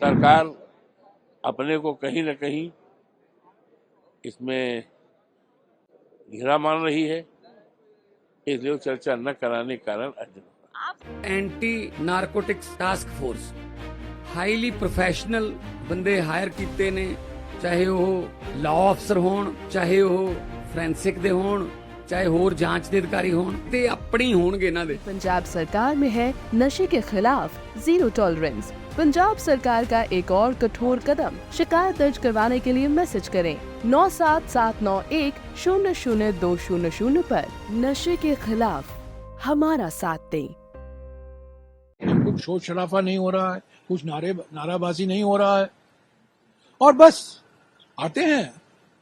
सरकार अपने को कहीं न कहीं इसमें घिरा मान रही है, इसलिए वो चर्चा न कराने के कारण Arjun. Anti narcotics task force highly professional ਬੰਦੇ ਹਾਇਰ ਕੀਤੇ ਨੇ, ਚਾਹੇ ਉਹ ਲਾਅ ਅਫਸਰ ਹੋਣ, ਚਾਹੇ ਉਹ ਫੋਰੈਂਸਿਕ ਦੇ ਹੋਣ, चाहे होर जांच के अधिकारी होण ते अपनी होणगे इन्हां दे। पंजाब सरकार में है नशे के खिलाफ जीरो टॉलरेंस। पंजाब सरकार का एक और कठोर कदम। शिकायत दर्ज करवाने के लिए मैसेज करें 9779100200 पर। नशे के खिलाफ हमारा साथ दें। कुछ शोर शराफा नहीं हो रहा है, कुछ नाराबाजी नहीं हो रहा है, और बस आते हैं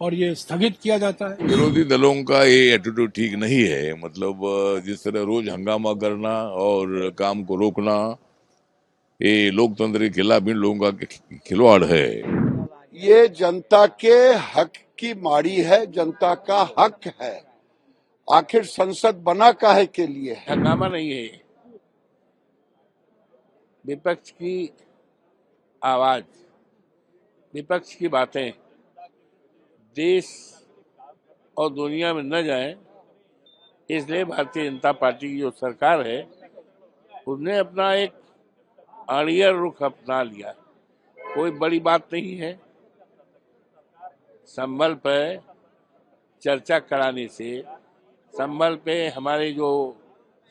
और ये स्थगित किया जाता है। विरोधी दलों का ये एटीट्यूड ठीक नहीं है। मतलब जिस तरह रोज हंगामा करना और काम को रोकना, ये लोकतंत्र के खिलाफ इन लोगों का खिलवाड़ है। ये जनता के हक की मारी है, जनता का हक है। आखिर संसद बना काहे के लिए है? हंगामा नहीं है, विपक्ष की आवाज, विपक्ष की बातें देश और दुनिया में न जाए, इसलिए भारतीय जनता पार्टी की जो सरकार है उसने अपना एक अड़ियल रुख अपना लिया। कोई बड़ी बात नहीं है। संभल पे चर्चा कराने से, संभल पे हमारे जो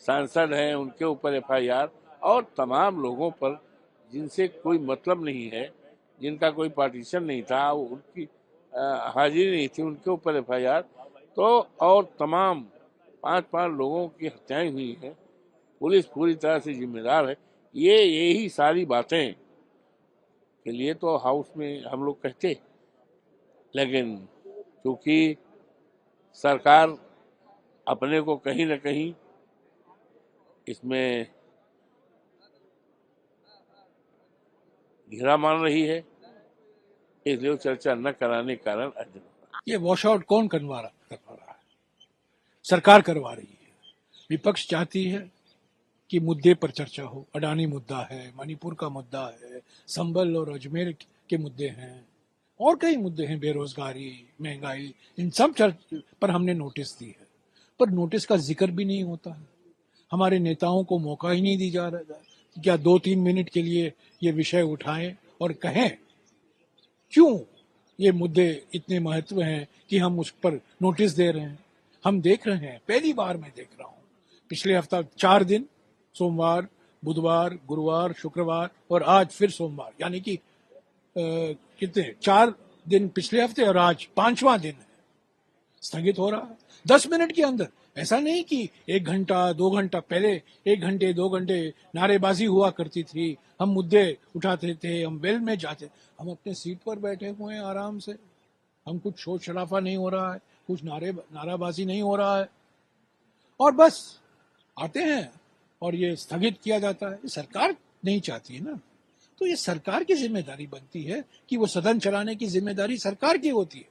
सांसद हैं उनके ऊपर एफआईआर और तमाम लोगों पर जिनसे कोई मतलब नहीं है, जिनका कोई पार्टीशन नहीं था, उनकी हाजिरी नहीं थी, उनके ऊपर एफआईआर, तो और तमाम 5 लोगों की हत्याएं हुई हैं। पुलिस पूरी तरह से जिम्मेदार है। यही सारी बातें के लिए तो हाउस में हम लोग कहते, लेकिन क्योंकि सरकार अपने को कहीं न कहीं इसमें घिरा मान रही है, इसलिए वो चर्चा न कराने के कारण अर्जुन। ये वॉश आउट कौन करवा रहा है? सरकार करवा रही है। विपक्ष चाहती है कि मुद्दे पर चर्चा हो। अडानी मुद्दा है, मणिपुर का मुद्दा है, संभल और अजमेर के मुद्दे हैं, और कई मुद्दे हैं, बेरोजगारी, महंगाई, इन सब पर हमने नोटिस दी है, पर नोटिस का जिक्र भी नहीं होता है। हमारे नेताओं को मौका ही नहीं दी जा रहा है क्या 2-3 मिनट के लिए ये विषय उठाएं और कहें क्यों ये मुद्दे इतने महत्व हैं कि हम उस पर नोटिस दे रहे हैं। हम देख रहे हैं, पहली बार मैं देख रहा हूं, पिछले हफ्ता 4 दिन, सोमवार, बुधवार, गुरुवार, शुक्रवार और आज फिर सोमवार, यानी कि कितने 4 दिन पिछले हफ्ते और आज 5वां दिन है, स्थगित हो रहा है 10 मिनट के अंदर। ऐसा नहीं कि 1 घंटा 2 घंटा, पहले 1 घंटे 2 घंटे नारेबाजी हुआ करती थी, हम मुद्दे उठाते थे, हम वेल में जाते, हम अपने सीट पर बैठे हुए हैं आराम से, हम कुछ शोर शराफा नहीं हो रहा है, कुछ नाराबाजी नहीं हो रहा है, और बस आते हैं और ये स्थगित किया जाता है। सरकार नहीं चाहती है ना, तो ये सरकार की जिम्मेदारी बनती है कि वो सदन चलाने की जिम्मेदारी सरकार की होती है।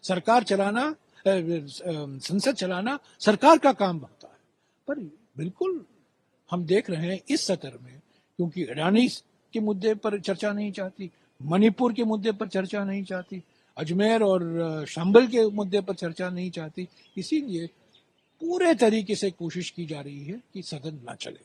सरकार चलाना, संसद चलाना सरकार का काम होता है। पर बिल्कुल हम देख रहे हैं इस सत्र में, क्योंकि अडानी के मुद्दे पर चर्चा नहीं चाहती, मणिपुर के मुद्दे पर चर्चा नहीं चाहती, अजमेर और संभल के मुद्दे पर चर्चा नहीं चाहती, इसीलिए पूरे तरीके से कोशिश की जा रही है कि सदन ना चले।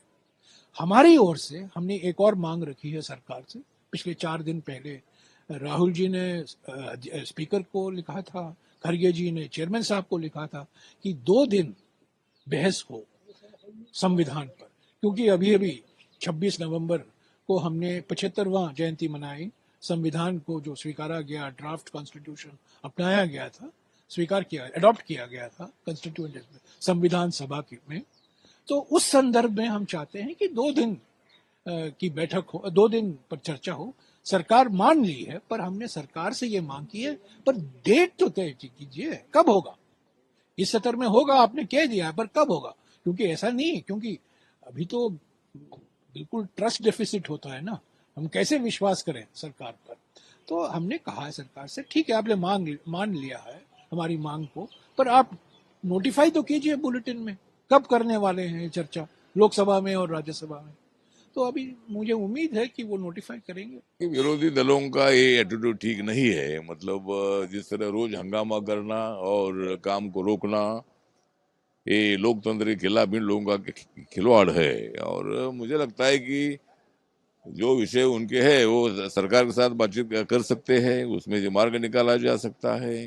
हमारी ओर से हमने एक और मांग रखी है सरकार से। पिछले 4 दिन पहले राहुल जी ने स्पीकर को लिखा था, खरगे जी ने चेयरमैन साहब को लिखा था कि 2 दिन बहस हो संविधान पर, क्योंकि अभी 26 नवंबर को हमने 75वां जयंती मनाई। संविधान को जो स्वीकारा गया, ड्राफ्ट कॉन्स्टिट्यूशन अपनाया गया था, स्वीकार किया, अडॉप्ट किया गया था कॉन्स्टिट्यूएंट संविधान सभा में, तो उस संदर्भ में हम चाहते हैं कि 2 दिन की बैठक हो, 2 दिन पर चर्चा हो। सरकार मान ली है, पर हमने सरकार से ये मांग की है, पर डेट तो तय कीजिए, कब होगा? इस सत्र में होगा आपने कह दिया, पर कब होगा? क्योंकि ऐसा नहीं, क्योंकि अभी तो बिल्कुल ट्रस्ट डेफिसिट होता है ना, हम कैसे विश्वास करें सरकार पर? तो हमने कहा है सरकार से, ठीक है आपने मान लिया है हमारी मांग को, पर आप नोटिफाई तो कीजिए बुलेटिन में, कब करने वाले हैं चर्चा लोकसभा में और राज्यसभा में। तो अभी मुझे उम्मीद है कि वो नोटिफाई करेंगे। कि विरोधी दलों का ये एटीट्यूड ठीक नहीं है। मतलब जिस तरह रोज हंगामा करना और काम को रोकना, ये लोकतंत्र के खिलाफ इन लोगों का खिलवाड़ है। और मुझे लगता है कि जो विषय उनके हैं वो सरकार के साथ बातचीत कर सकते हैं, उसमें जो मार्ग निकाला जा सकता है।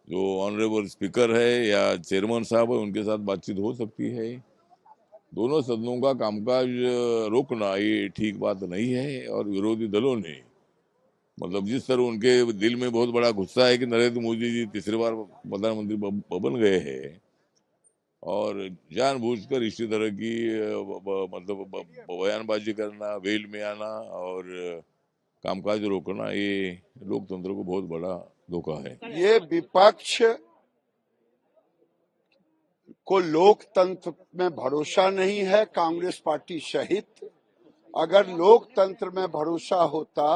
जो ऑनरेबल स्पीकर है या चेयरमैन साहब है उनके साथ बातचीत हो सकती है। दोनों सदनों का कामकाज रोकना ये ठीक बात नहीं है। और विरोधी दलों ने मतलब जिस तरह उनके दिल में बहुत बड़ा गुस्सा है कि नरेंद्र मोदी जी तीसरी बार प्रधानमंत्री बन गए हैं और जानबूझकर इसी तरह की मतलब बयानबाजी करना, वेल में आना और कामकाज रोकना, ये लोकतंत्र को बहुत बड़ा धोखा है। ये विपक्ष को लोकतंत्र में भरोसा नहीं है, कांग्रेस पार्टी सहित। अगर लोकतंत्र में भरोसा होता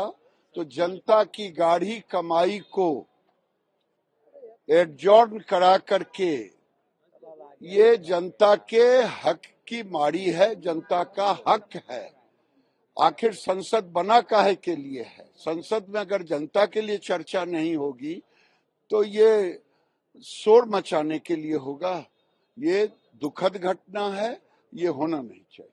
तो जनता की गाढ़ी कमाई को एडजॉर्न करा करके ये जनता के हक की मारी है, जनता का हक है। आखिर संसद बना काहे के लिए है? संसद में अगर जनता के लिए चर्चा नहीं होगी तो ये शोर मचाने के लिए होगा। ये दुखद घटना है, ये होना नहीं चाहिए।